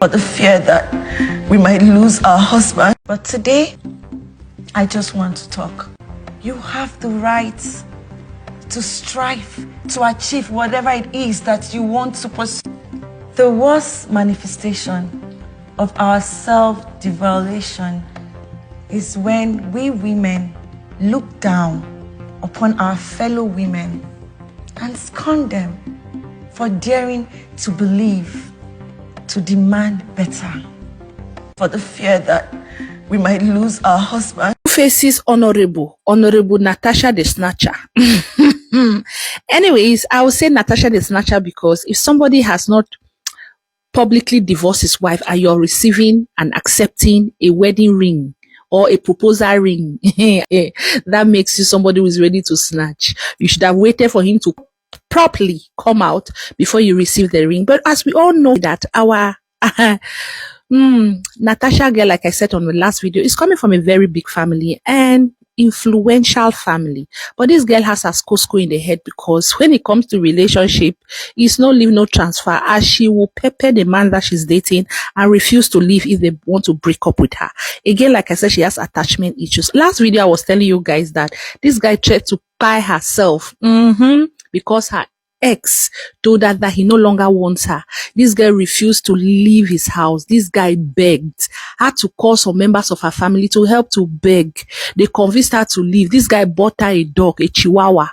for the fear that we might lose our husband. But today, I just want to talk. You have the right to strive, to achieve whatever it is that you want to pursue. The worst manifestation of our self-devaluation is when we women look down upon our fellow women and scorn them for daring to believe, to demand better, for the fear that we might lose our husband. Faces honorable Natasha the snatcher. Anyways, I would say Natasha the snatcher because if somebody has not publicly divorced his wife and you're receiving and accepting a wedding ring or a proposal ring, that makes you somebody who is ready to snatch. You should have waited for him to properly come out before you receive the ring. But as we all know that our Natasha girl, like I said on the last video, is coming from a very big family and influential family. But this girl has a Costco in the head because when it comes to relationship, it's no leave, no transfer, as she will pepper the man that she's dating and refuse to leave if they want to break up with her. Again, like I said, she has attachment issues. Last video, I was telling you guys that this guy tried to buy herself because her ex told her that he no longer wants her. This girl refused to leave his house. This guy begged, had to call some members of her family to help to beg. They convinced her to leave. This guy bought her a dog, a chihuahua,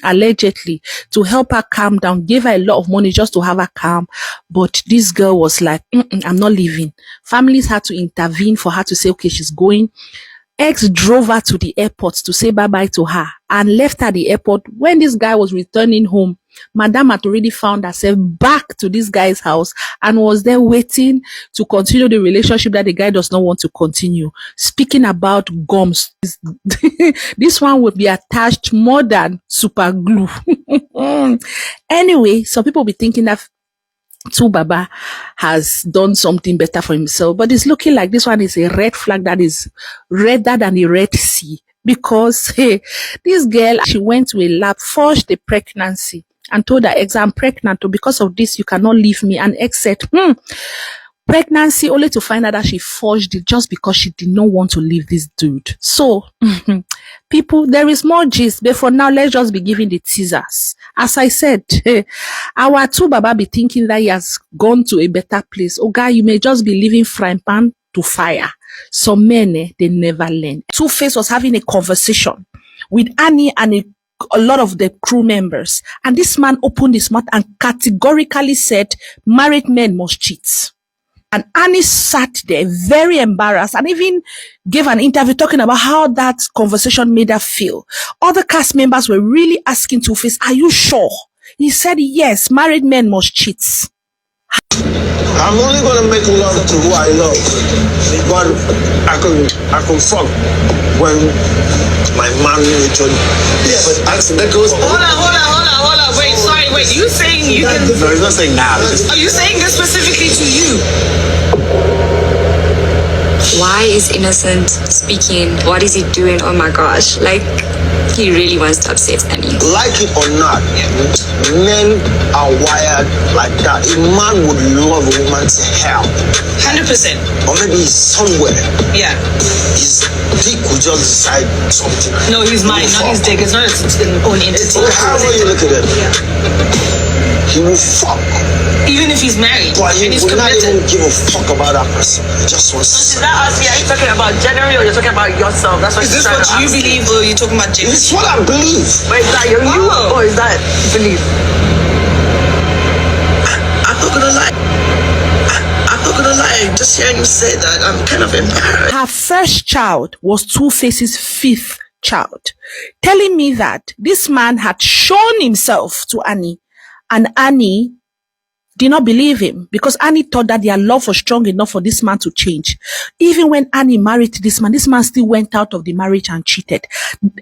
allegedly, to help her calm down, gave her a lot of money just to have her calm. But this girl was like, I'm not leaving. Families had to intervene for her to say, okay, she's going. Ex drove her to the airport to say bye-bye to her and left her at the airport. When this guy was returning home, Madam had already found herself back to this guy's house and was there waiting to continue the relationship that the guy does not want to continue. Speaking about gums, this one will be attached more than super glue. Anyway, some people will be thinking that Baba has done something better for himself, but it's looking like this one is a red flag that is redder than the Red Sea, because this girl, she went to a lab, forged a pregnancy and told her ex, I'm pregnant, so because of this you cannot leave me. And ex said pregnancy, only to find out that she forged it just because she did not want to leave this dude. So people, there is more gist, but for now, let's just be giving the teasers. As I said, our Baba be thinking that he has gone to a better place. Oh God, you may just be leaving frying pan to fire. Some men, they never learn. Two-Face was having a conversation with Annie and a lot of the crew members. And this man opened his mouth and categorically said, married men must cheat. And Annie sat there very embarrassed and even gave an interview talking about how that conversation made her feel. Other cast members were really asking Two-Face, are you sure? He said, yes, married men must cheat. I'm only going to make love to who I love. But I can fuck when my man literally... Yeah, but that goes... Hold on. Wait, you saying you can... No, he's not saying now. Are you saying this specifically to you? Why is Innocent speaking? What is he doing? Oh my gosh. Like, he really wants to upset Annie. Like it or not, men are wired like that. A man would love a woman to hell. 100%. Or maybe he's somewhere. Yeah. His dick will just decide something. No, he's mine, not his dick. It's not his own entity. However you look at it, he will fuck. Even if he's married. But he and he's will not committed. even give a fuck about that person. Just wants Is that us? Yeah, are you talking about generally or you're talking about yourself? That's what Is this what you believe or you're talking about James? It's what I believe. But is that you or is that belief? I'm not gonna lie. I'm not gonna lie. Just hearing you say that, I'm kind of embarrassed. Her first child was Two-Face's fifth child, telling me that this man had shown himself to Annie, and Annie did not believe him because Annie thought that their love was strong enough for this man to change. Even when Annie married this man still went out of the marriage and cheated.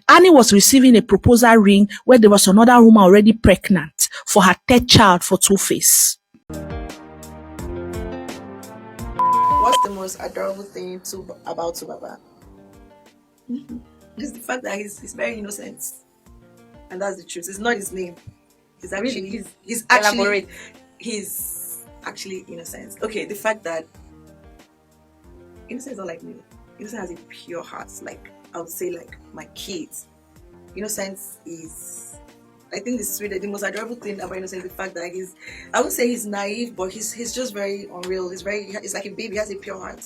Annie was receiving a proposal ring where there was another woman already pregnant for her third child for Two-Face. What's the most adorable thing about Baba? It's the fact that he's very innocent, and that's the truth. It's not his name. He's actually he's actually Innocence. Okay, the fact that Innocence is not like me. Innocence has a pure heart. Like I would say, like my kids. Innocence is, I think, the most adorable thing about Innocence is the fact that I would say he's naive, but he's just very unreal. He's like a baby. He has a pure heart.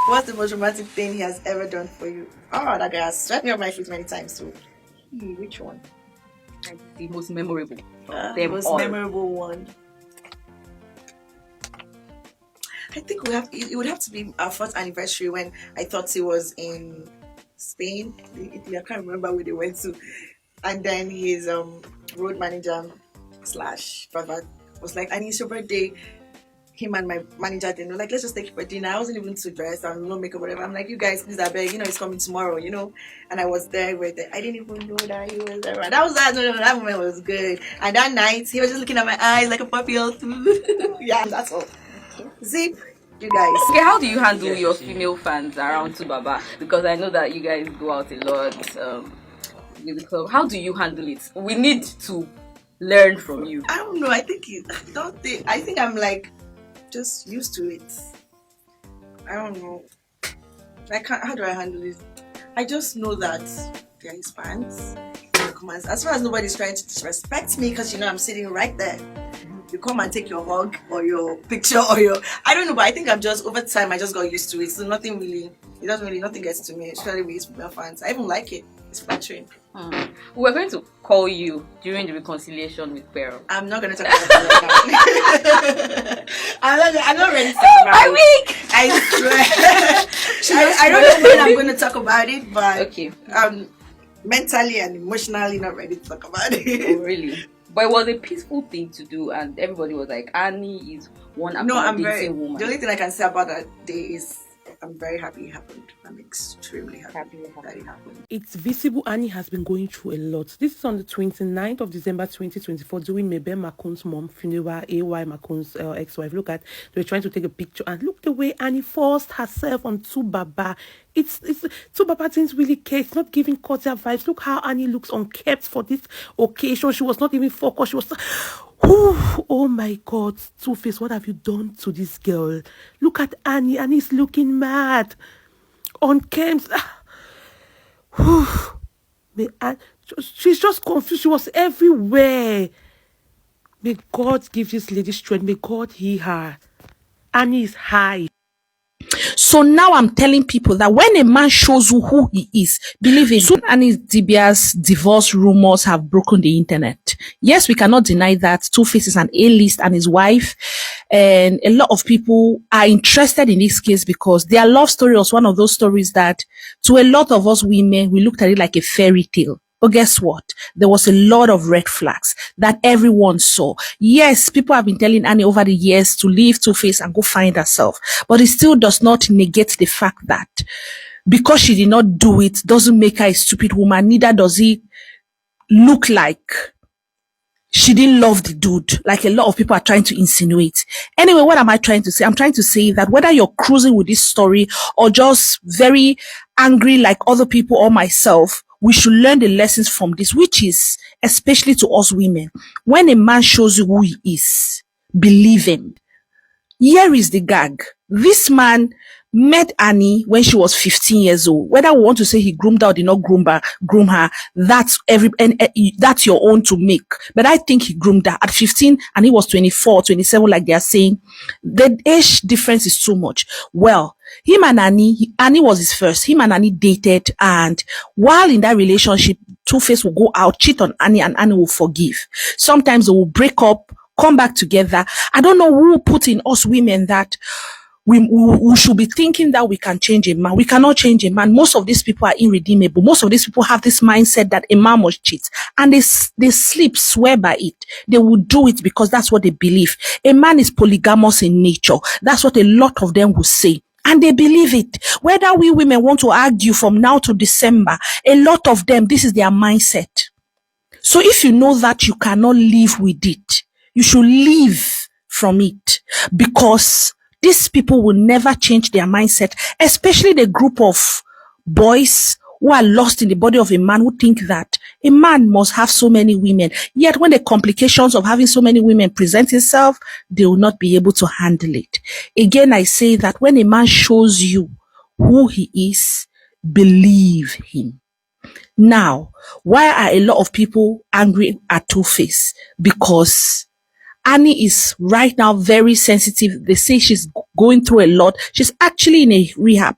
What's the most romantic thing he has ever done for you? Oh, that guy has swept me off my feet many times. So, which one? The most memorable. The most memorable one. I think it would have to be our first anniversary when I thought he was in Spain. I can't remember where they went to. And then his road manager / brother was like, "And it's your birthday." Him and my manager didn't know, like, let's just take you for dinner. I wasn't even too dressed and no makeup, whatever. I'm like, you guys, please, I beg, he's coming tomorrow, And I was there with it. I didn't even know that he was there. That moment was good. And that night, he was just looking at my eyes like a puppy or two. Yeah, that's all. Zip, you guys. Okay, how do you handle your female fans around Baba? Because I know that you guys go out a lot with the club. How do you handle it? We need to learn from you. I don't know. I think I'm like just used to it. I don't know. How do I handle it? I just know that there is fans. As far as nobody's trying to disrespect me, because I'm sitting right there. You come and take your hug or your picture or I don't know, but I think over time I just got used to it. So nothing gets to me, especially with my fans. I even like it. It's flattering. We're going to call you during the reconciliation with Pearl. I'm not going to talk about it right now. I'm not ready to talk about it. I swear. I don't know when I'm going to talk about it, but okay. Mentally and emotionally not ready to talk about it. Oh, really? But it was a peaceful thing to do, and everybody was like, Annie is one accommodating woman. The only thing I can say about that day is I'm very happy it happened. I'm extremely happy that it happened. It's visible Annie has been going through a lot. This is on the 29th of December 2024 during Mebe Makun's mom funeral, AY Makun's ex-wife. Look at, they were trying to take a picture and look the way Annie forced herself on Baba. It's Baba didn't really care. It's not giving Kotia vibes. Look how Annie looks unkept for this occasion. She was not even focused. She was... Oh my God, Two-Face, what have you done to this girl? Look at Annie. Annie's looking mad. On cams. She's just confused. She was everywhere. May God give this lady strength. May God heal her. Annie is high. So now I'm telling people that when a man shows you who he is, believe him. Soon Idibia's divorce rumors have broken the internet. Yes, we cannot deny that Two-Face is an A-list and his wife. And a lot of people are interested in this case because their love story was one of those stories that to a lot of us women, we looked at it like a fairy tale. But guess what? There was a lot of red flags that everyone saw. Yes, people have been telling Annie over the years to leave Two-Face and go find herself. But it still does not negate the fact that because she did not do it doesn't make her a stupid woman. Neither does it look like she didn't love the dude, like a lot of people are trying to insinuate. Anyway, what am I trying to say? I'm trying to say that whether you're cruising with this story or just very angry like other people or myself, we should learn the lessons from this, which is especially to us women. When a man shows you who he is, believe him. Here is the gag. This man met Annie when she was 15 years old. Whether we want to say he groomed her or did not groom her, that's that's your own to make. But I think he groomed her at 15 and he was 24, 27, like they are saying. The age difference is too much. Well, him and Annie was his first. Him and Annie dated, and while in that relationship, Two-Face will go out, cheat on Annie, and Annie will forgive. Sometimes they will break up, come back together. I don't know who put in us women that we should be thinking that we can change a man. We cannot change a man. Most of these people are irredeemable. Most of these people have this mindset that a man must cheat, and they swear by it. They will do it because that's what they believe. A man is polygamous in nature. That's what a lot of them will say. And they believe it. Whether we women want to argue from now to December, a lot of them, this is their mindset. So if you know that you cannot live with it, you should live from it, because these people will never change their mindset, especially the group of boys who are lost in the body of a man who think that a man must have so many women. Yet when the complications of having so many women present itself, they will not be able to handle it. Again, I say that when a man shows you who he is, believe him. Now, why are a lot of people angry at Two-Face? Because Annie is right now very sensitive. They say she's going through a lot. She's actually in a rehab,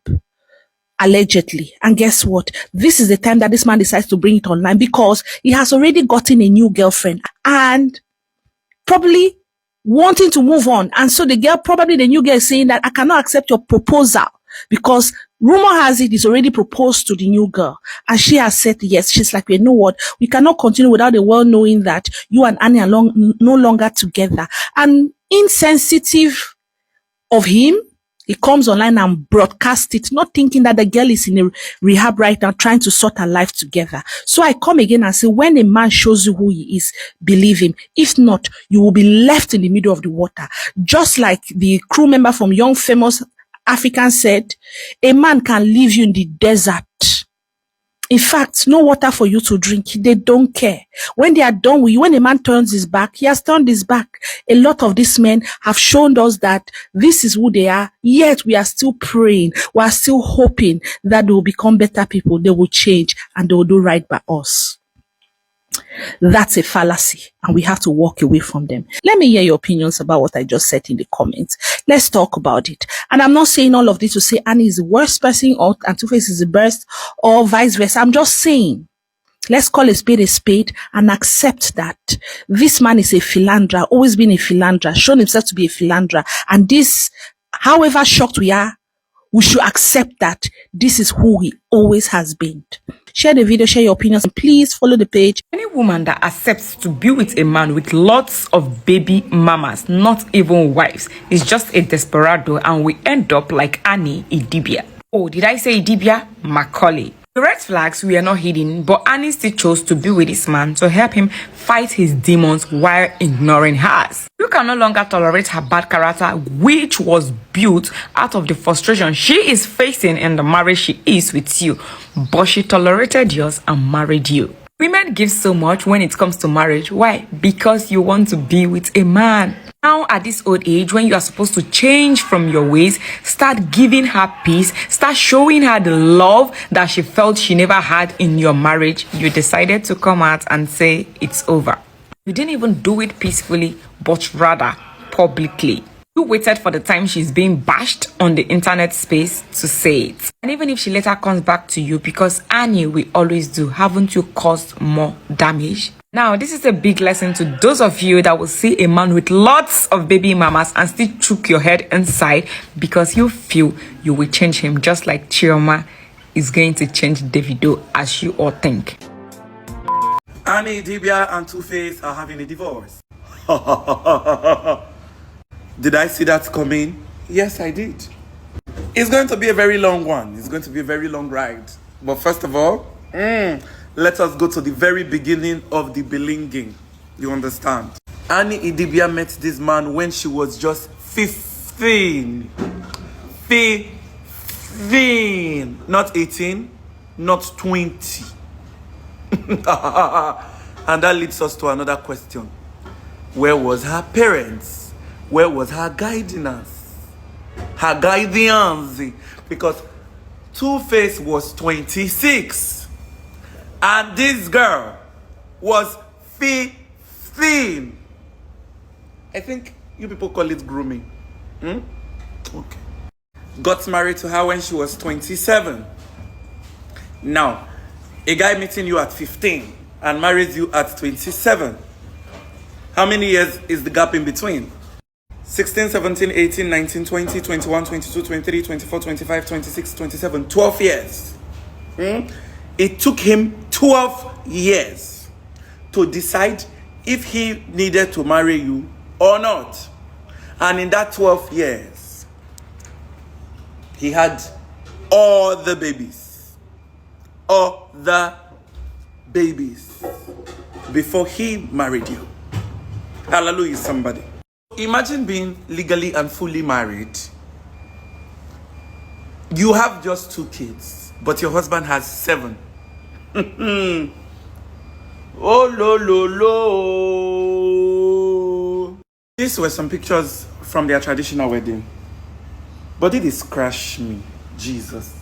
allegedly. And guess what? This is the time that this man decides to bring it online because he has already gotten a new girlfriend and probably wanting to move on. And so the new girl is saying that I cannot accept your proposal because rumor has it he's already proposed to the new girl. And she has said yes. She's like, you know what? We cannot continue without the world knowing that you and Annie are no longer together. And insensitive of him, he comes online and broadcasts it, not thinking that the girl is in a rehab right now, trying to sort her life together. So I come again and say, when a man shows you who he is, believe him. If not, you will be left in the middle of the water. Just like the crew member from Young Famous African said, a man can leave you in the desert. In fact, no water for you to drink. They don't care. When they are done with you, when a man turns his back, he has turned his back. A lot of these men have shown us that this is who they are, yet we are still praying. We are still hoping that they will become better people. They will change and they will do right by us. That's a fallacy and we have to walk away from them. Let me hear your opinions about what I just said in the comments. Let's talk about it. And I'm not saying all of this to say Annie is the worst person and Two-Face is the best or vice versa. I'm just saying, let's call a spade and accept that this man is a philanderer, always been a philanderer, shown himself to be a philanderer. And this, however shocked we are, we should accept that this is who he always has been. Share the video, share your opinions, and please follow the page. Any woman that accepts to be with a man with lots of baby mamas, not even wives, is just a desperado and we end up like Annie Idibia. Oh, did I say Idibia? Macaulay. The red flags were not hidden, but Annie still chose to be with this man to help him fight his demons while ignoring hers. You can no longer tolerate her bad character, which was built out of the frustration she is facing in the marriage she is with you, but she tolerated yours and married you. Women give so much when it comes to marriage. Why? Because you want to be with a man. Now at this old age, when you are supposed to change from your ways, start giving her peace, start showing her the love that she felt she never had in your marriage, you decided to come out and say it's over. You didn't even do it peacefully, but rather publicly. You waited for the time she's being bashed on the internet space to say it. And even if she later comes back to you, because Annie will always do, haven't you caused more damage? Now, this is a big lesson to those of you that will see a man with lots of baby mamas and still choke your head inside because you feel you will change him, just like Chioma is going to change Davido, as you all think. Annie, Idibia, and Two-Face are having a divorce. Did I see that coming? Yes, I did. It's going to be a very long one. It's going to be a very long ride. But first of all, let us go to the very beginning of the belinging. You understand? Annie Idibia met this man when she was just 15. 15. Not 18, not 20. And that leads us to another question. Where was her parents? Where was her guidance? Her guidance? Because Two-Face was 26. And this girl was 15. I think you people call it grooming. Okay. Got married to her when she was 27. Now, a guy meeting you at 15 and marries you at 27. How many years is the gap in between? 16, 17, 18, 19, 20, 21, 22, 23, 24, 25, 26, 27, 12 years. It took him 12 years to decide if he needed to marry you or not. And in that 12 years, he had all the babies. All the babies. Before he married you. Hallelujah, somebody. Imagine being legally and fully married. You have just 2 kids. but your husband has 7. Oh, lo. These were some pictures from their traditional wedding. But it is crash me, Jesus.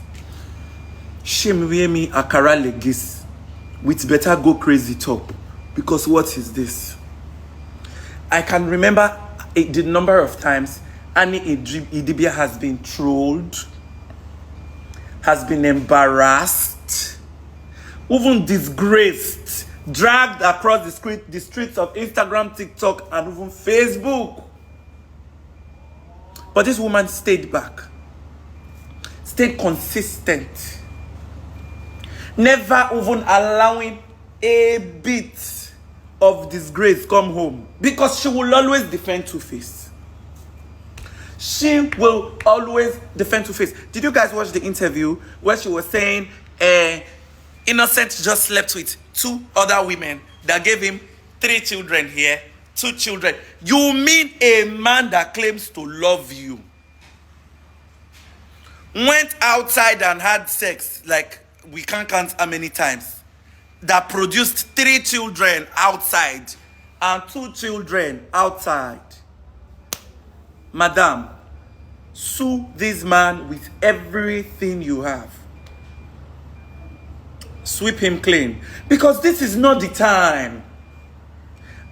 Shame wear me akara legis with better go crazy top. Because what is this? I can remember the number of times Annie Idibia has been trolled, has been embarrassed, even disgraced, dragged across the streets of Instagram, TikTok, and even Facebook. But this woman stayed back, stayed consistent, never even allowing a bit of disgrace come home, because she will always defend Two-Face. She will always defend Two-Face. Did you guys watch the interview where she was saying Innocent just slept with 2 other women that gave him 3 children here, 2 children? You mean a man that claims to love you went outside and had sex, like we can't count how many times, that produced 3 children outside and 2 children outside? Madam, sue this man with everything you have. Sweep him clean, because this is not the time.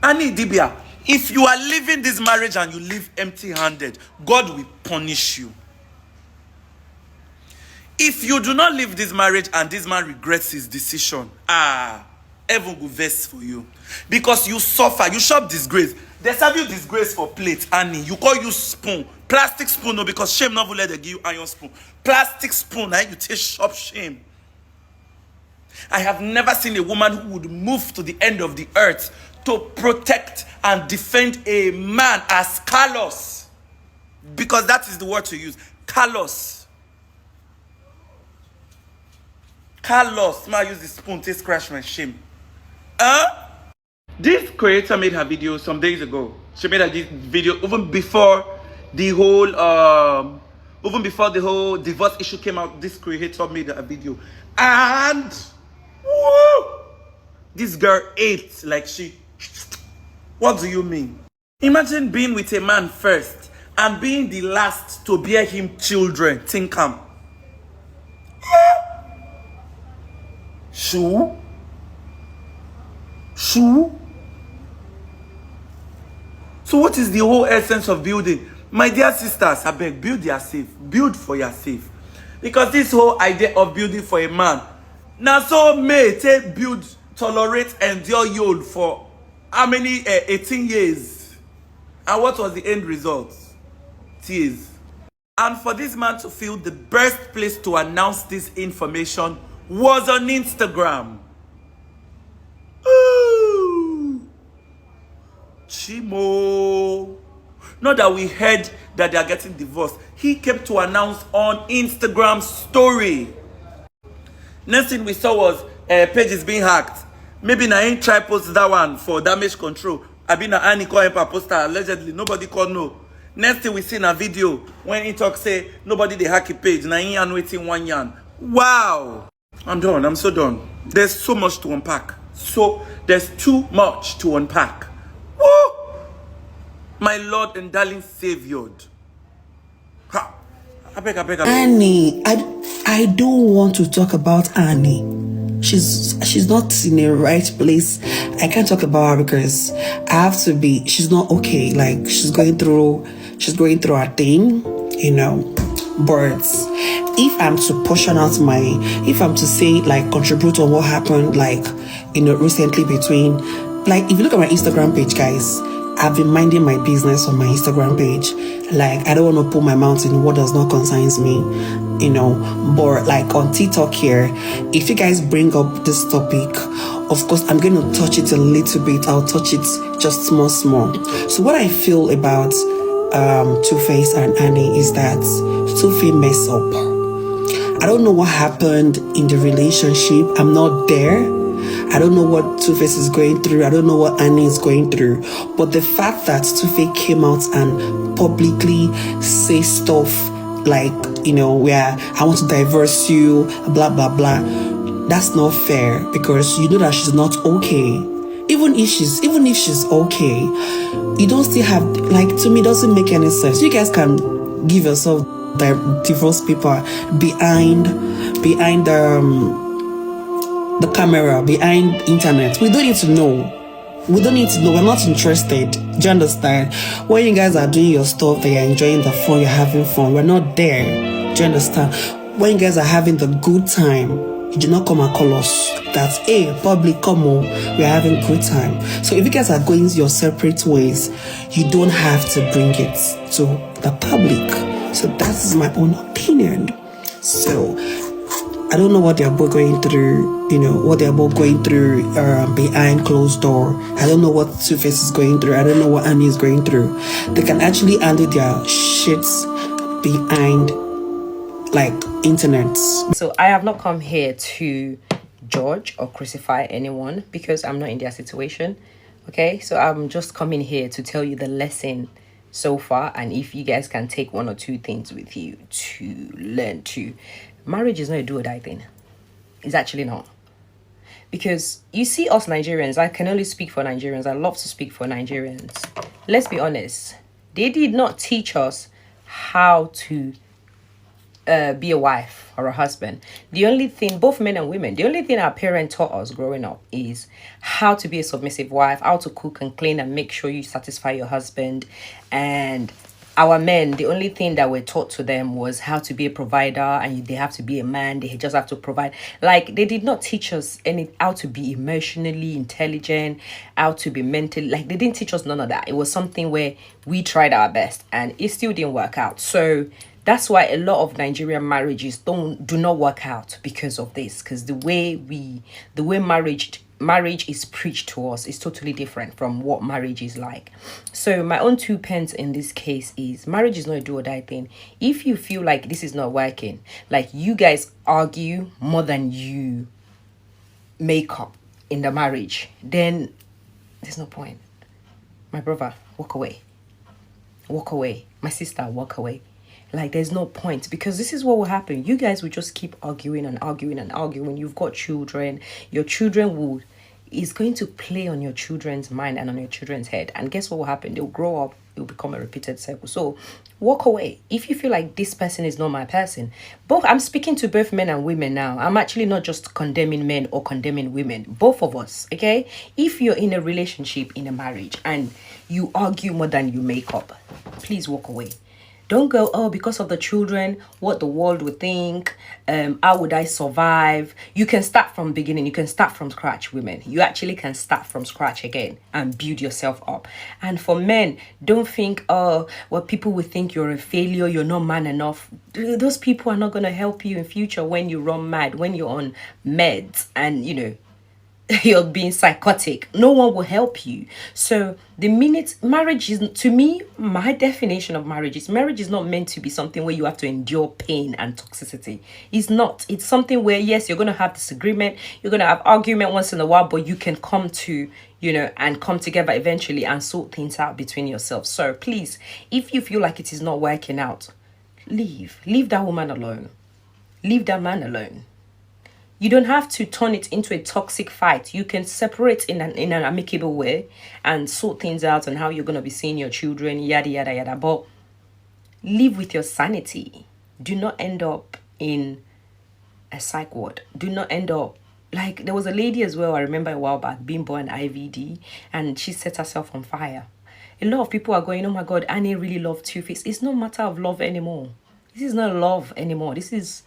Annie Idibia, if you are leaving this marriage and you leave empty-handed, God will punish you. If you do not leave this marriage and this man regrets his decision, heaven will vex for you. Because you suffer, you shop disgrace. They serve you disgrace for plate, Annie. You call you spoon. Plastic spoon, no, because shame never let them give you iron spoon. Plastic spoon, you take shop shame. I have never seen a woman who would move to the end of the earth to protect and defend a man as callous. Because that is the word to use. Callous. Carlos, ma use the spoon to scratch my shame. This creator made her video some days ago. She made her video even before the whole divorce issue came out. This creator made a video, and woo, this girl ate like she. What do you mean? Imagine being with a man first and being the last to bear him children. Think Shoo. So what is the whole essence of building? My dear sisters, I beg, build yourself. Build for yourself. Because this whole idea of building for a man, now so may take build, tolerate, endure you for how many? 18 years. And what was the end result? Tears. And for this man to feel the best place to announce this information was on Instagram. Ooh. Chimo. Not that we heard that they are getting divorced. He came to announce on Instagram story. Next thing we saw was pages being hacked. Maybe I ain't try post that one for damage control. I been Annie call him poster allegedly. Nobody called no. Next thing we see in a video when he talk say nobody they hack a page. Now he and waiting 1 yarn. Wow. I'm done. I'm so done. There's so much to unpack. There's too much to unpack. Woo! My Lord and darling Savior. Ha! I beg. Annie, I don't want to talk about Annie. She's not in the right place. I can't talk about her because I have to be. She's not okay. Like she's going through her thing, you know. But if I'm to portion out if I'm to say like contribute on what happened, like recently between, like if you look at my Instagram page, guys, I've been minding my business on my Instagram page. Like I don't want to put my mouth in what does not concerns me, you know. But like on TikTok here, if you guys bring up this topic, of course I'm going to touch it a little bit. I'll touch it just small. So what I feel about Two-Face and Annie is that Two-Face mess up. I don't know what happened in the relationship. I'm not there. I don't know what Two-Face is going through. I don't know what Annie is going through. But the fact that Two-Face came out and publicly say stuff like, where I want to divorce you, blah blah blah. That's not fair, because you know that she's not okay. Even if she's okay, you don't still have, like, to me, it doesn't make any sense. You guys can give yourself divorce paper behind the camera, behind internet. We don't need to know. We're not interested. Do you understand? When you guys are doing your stuff, that you're enjoying the fun, you're having fun, we're not there. Do you understand? When you guys are having the good time, you do not come and call us that, hey, public, come on, we're having good time. So if you guys are going your separate ways, you don't have to bring it to the public. So that's my own opinion. So I don't know what they're both going through, behind closed door. I don't know what Two-Face is going through. I don't know what Annie is going through. They can actually handle their shits behind, like, internet. So I have not come here to judge or crucify anyone, because I'm not in their situation. Okay, so I'm just coming here to tell you the lesson so far, and if you guys can take one or two things with you to learn to. Marriage is not a do or die thing. It's actually not. Because you see us Nigerians, I can only speak for Nigerians. I love to speak for Nigerians. Let's be honest. They did not teach us how to be a wife or a husband. The only thing, both men and women, the only thing our parents taught us growing up is how to be a submissive wife, how to cook and clean and make sure you satisfy your husband. And our men, the only thing that were taught to them was how to be a provider, and they have to be a man. They just have to provide. Like, they did not teach us how to be emotionally intelligent, how to be mentally, like, they didn't teach us none of that. It was something where we tried our best and it still didn't work out. So that's why a lot of Nigerian marriages do not work out, because of this. Because the way marriage is preached to us is totally different from what marriage is like. So my own 2 pence in this case is, marriage is not a do or die thing. If you feel like this is not working, like you guys argue more than you make up in the marriage, then there's no point. My brother, walk away. My sister, walk away. Like, there's no point, because this is what will happen. You guys will just keep arguing and arguing and arguing. You've got children. Your children is going to play on your children's mind and on your children's head. And guess what will happen? They'll grow up. It will become a repeated cycle. So walk away. If you feel like this person is not my person. I'm speaking to both men and women now. I'm actually not just condemning men or condemning women. Both of us, okay? If you're in a relationship, in a marriage, and you argue more than you make up, please walk away. Don't go, oh, because of the children, what the world would think, how would I survive? You can start from beginning. You can start from scratch, women. You actually can start from scratch again and build yourself up. And for men, don't think, oh, well, people will think you're a failure, you're not man enough. Those people are not going to help you in future when you run mad, when you're on meds and, you're being psychotic. No one will help you. So the minute marriage is, to me, my definition of marriage is not meant to be something where you have to endure pain and toxicity. It's not. It's something where, yes, you're going to have disagreement, you're going to have argument once in a while, but you can come to, and come together eventually and sort things out between yourselves. So please, if you feel like it is not working out, leave that woman alone. Leave that man alone. You don't have to turn it into a toxic fight. You can separate in an amicable way and sort things out on how you're going to be seeing your children, yada, yada, yada. But live with your sanity. Do not end up in a psych ward. Do not end up, like, there was a lady as well, I remember a while back, being born IVD, and she set herself on fire. A lot of people are going, oh my God, Annie really loved Two-Face. It's no matter of love anymore. This is not love anymore. This is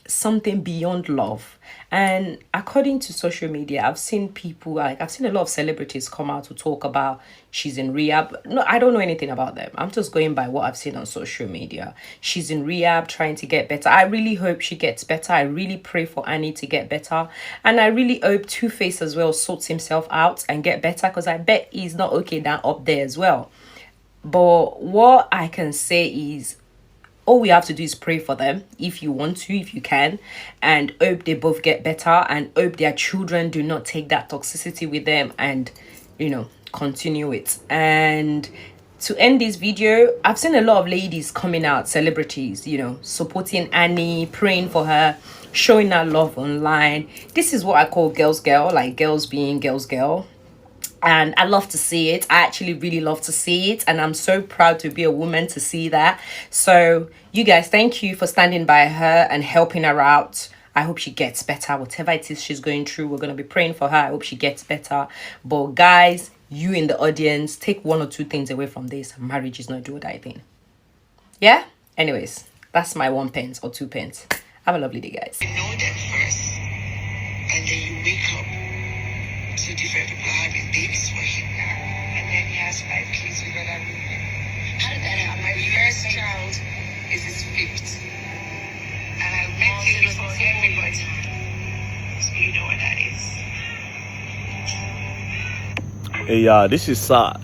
something beyond love. And according to social media, I've seen a lot of celebrities come out to talk about she's in rehab. No, I don't know anything about them. I'm just going by what I've seen on social media. She's in rehab, trying to get better. I really hope she gets better. I really pray for Annie to get better. And I really hope Two-Face as well sorts himself out and get better, because I bet he's not okay down up there as well. But what I can say is, all we have to do is pray for them if you want to, if you can, and hope they both get better, and hope their children do not take that toxicity with them and, continue it. And to end this video, I've seen a lot of ladies coming out, celebrities, you know, supporting Annie, praying for her, showing her love online. This is what I call girls girl, like girls being girls girl. And I love to see it. I actually really love to see it, and I'm so proud to be a woman to see that. So you guys, thank you for standing by her and helping her out. I hope she gets better. Whatever it is she's going through, we're going to be praying for her. I hope she gets better. But guys, you in the audience, take 1 or 2 things away from this. Marriage is not do or die thing. Yeah? Anyways, that's my 1 pence or 2 pence. Have a lovely day, guys. You know them first, and then you wake up. 2 different people having babies for him now, and then he has 5 kids with other women. How did that happen? My first child is his 5th, and I make babies for everybody. So you know what that is. Hey, yeah, this is sad.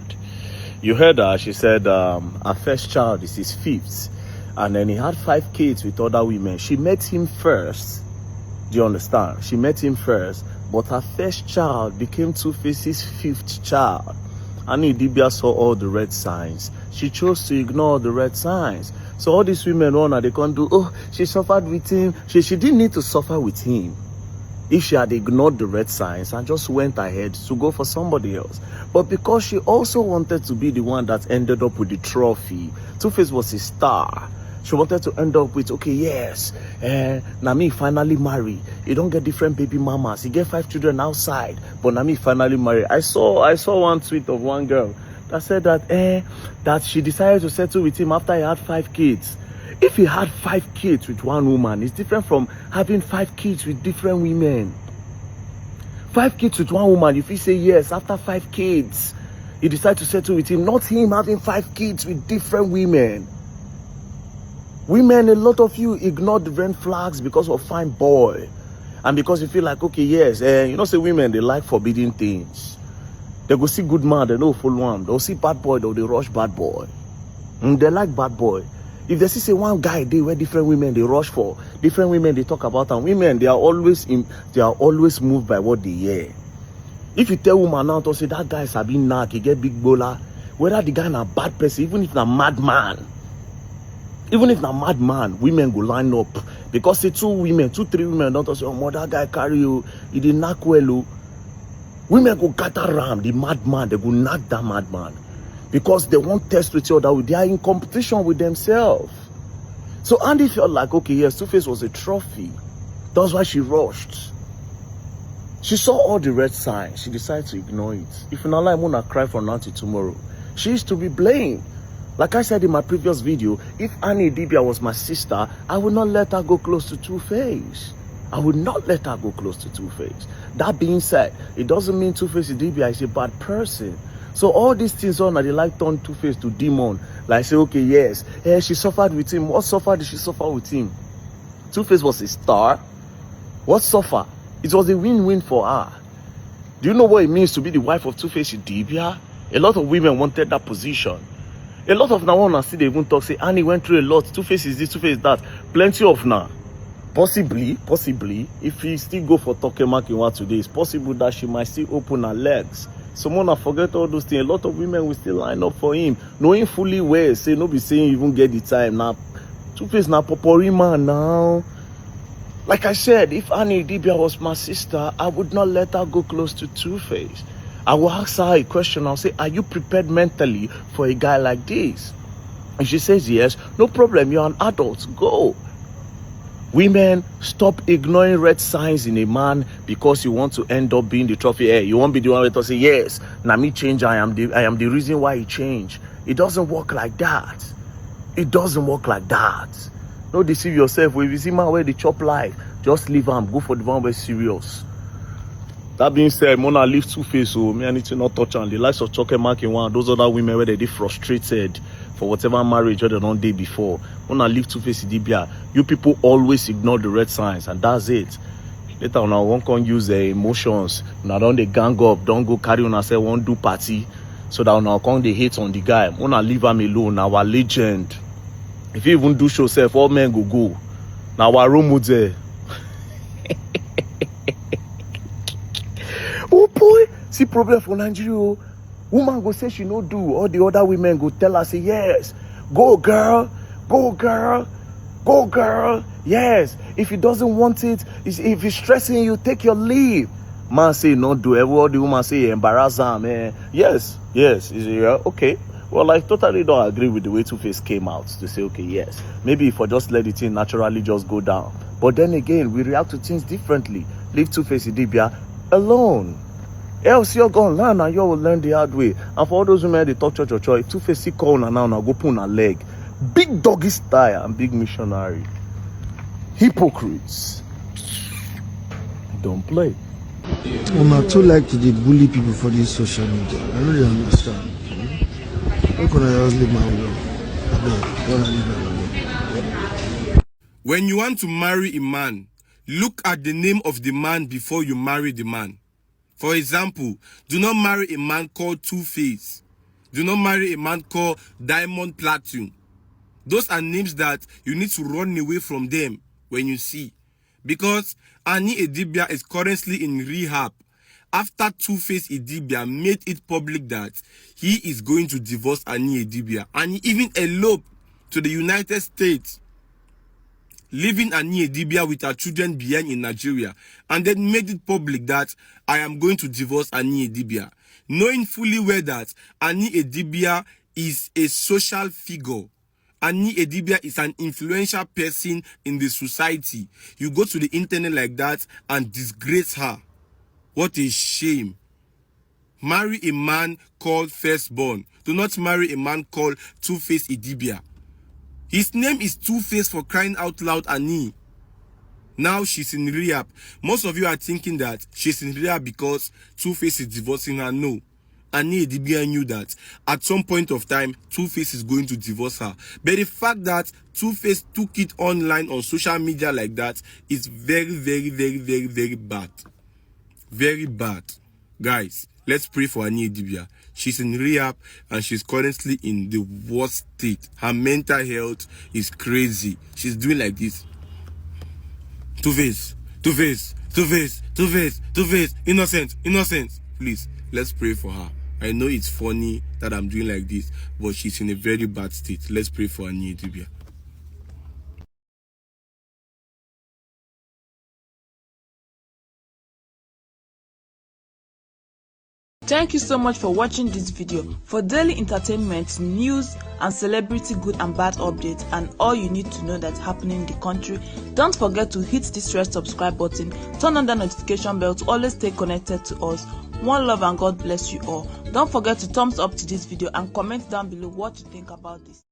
You heard her. She said her first child is his 5th, and then he had 5 kids with other women. She met him first. Do you understand? She met him first. But her first child became Two-Face's 5th child. And Idibia saw all the red signs. She chose to ignore the red signs. So all these women they can't do, oh, she suffered with him. She didn't need to suffer with him. If she had ignored the red signs and just went ahead to go for somebody else. But because she also wanted to be the one that ended up with the trophy, Two-Face was a star. She wanted to end up with, okay, yes, Nami finally marry. You don't get different baby mamas. You get 5 children outside, but Nami finally marry. I saw one tweet of one girl that said that she decided to settle with him after he had 5 kids. If he had 5 kids with one woman, it's different from having 5 kids with different women. 5 kids with one woman, if you say yes, after 5 kids, you decide to settle with him, not him having 5 kids with different women. Women, a lot of you ignore the red flags because of fine boy. And because you feel like, okay, yes, you know, say women, they like forbidden things. They go see good man, they don't follow him. They'll see bad boy, they rush bad boy. And they like bad boy. If they see say one guy, they where different women they rush for, different women they talk about, and women, they are always moved by what they hear. If you tell woman now to say that guy is a big knack, he get big bowler, whether the guy is a bad person, even if he's a madman, women go line up. Because say 2, 3 women don't say, oh, that guy carry you, he did knock well. Women go gather around the madman, they go knock that madman. Because they won't test with each other, they are in competition with themselves. So Andy felt like, okay, yes, Two-Face was a trophy. That's why she rushed. She saw all the red signs, she decided to ignore it. If you're not like, I'm gonna cry from now till tomorrow. She is to be blamed. Like I said in my previous video, if Annie Idibia was my sister, I would not let her go close to Two-Face. I would not let her go close to Two-Face. That being said, it doesn't mean Two-Face Idibia is a bad person. So all these things they like turn Two-Face to demon. Like say, okay, yes, she suffered with him. What suffer did she suffer with him? Two-Face was a star. What suffer? It was a win-win for her. Do you know what it means to be the wife of Two-Face Idibia? A lot of women wanted that position. A lot of now wanna see they even talk, say Annie went through a lot, Two-Face is this, Two-Face that. Plenty of now. Possibly, if he still go for Tokemakiwa today, it's possible that she might still open her legs. Someone forget all those things. A lot of women will still line up for him, knowing fully well, say no be saying even get the time. Now Two-Face na popori man now. Like I said, if Annie Idibia was my sister, I would not let her go close to Two-Face. I will ask her a question. I'll say, are you prepared mentally for a guy like this? And she says yes, no problem, you're an adult, go. Women, stop ignoring red signs in a man because you want to end up being the trophy. Hey, you won't be the one to say, yes, now me change, I am the reason why he changed. It doesn't work like that. It doesn't work like that. Don't deceive yourself. If you see man where they chop life, just leave him, go for the one where serious. That being said, Mona leave Two-Face, so me I need to not touch on the likes of Tokemakiwa, those other women where they frustrated for whatever marriage or they don't did before. Mona leave Two-Face Idibia. You people always ignore the red signs, and that's it. Later on, I won't come use the emotions. Now don't they gang up, don't go carry on and say won't do party. So that now come they hate on the guy. Mona leave him alone. Our legend. If you even do show self, all men go. Now our room there. Oh boy, see problem for Nigeria. Woman go say she no do. All the other women go tell her, say, yes, go girl, go girl, go girl. Yes, if he doesn't want it, if he's stressing you, take your leave. Man say no do. Every the woman say embarrass her, man. Yes, yeah, okay. Well, I totally don't agree with the way Two-Face came out to say, okay, yes, maybe if I just let the thing naturally just go down. But then again, we react to things differently. Leave Two-Face Idibia alone. Else you're gonna learn and you will learn the hard way. And for all those women they talk church, if Two-Face see call now go put on a leg. Big doggy style and big missionary. Hypocrites. Don't play. I too like to bully people for this social media. I really understand. How can I just leave my alone? When you want to marry a man, look at the name of the man before you marry the man. For example, do not marry a man called Two-Face. Do not marry a man called Diamond Platinum. Those are names that you need to run away from them when you see. Because Idibia is currently in rehab after Two-Face Idibia made it public that he is going to divorce Idibia, and he even eloped to the United States, leaving Idibia with her children behind in Nigeria, and then made it public that I am going to divorce Idibia, knowing fully well that Idibia is a social figure. Idibia is an influential person in the society. You go to the internet like that and disgrace her. What a shame. Marry a man called Firstborn. Do not marry a man called Two-Face Idibia. His name is Two-Face, for crying out loud, Annie. Now she's in rehab. Most of you are thinking that she's in rehab because Two-Face is divorcing her. No. Idibia knew that at some point of time, Two-Face is going to divorce her. But the fact that Two-Face took it online on social media like that is very, very, very, very, very bad. Very bad. Guys, let's pray for Idibia. She's in rehab and she's currently in the worst state. Her mental health is crazy. She's doing like this. Two-Face, Two-Face, Two-Face, Two-Face, Two-Face. Innocent, innocent. Please, let's pray for her. I know it's funny that I'm doing like this, but she's in a very bad state. Let's pray for Idibia. Thank you so much for watching this video. For daily entertainment, news, and celebrity good and bad updates, and all you need to know that's happening in the country, don't forget to hit this red subscribe button, turn on the notification bell to always stay connected to us. One love and God bless you all. Don't forget to thumbs up to this video and comment down below what you think about this.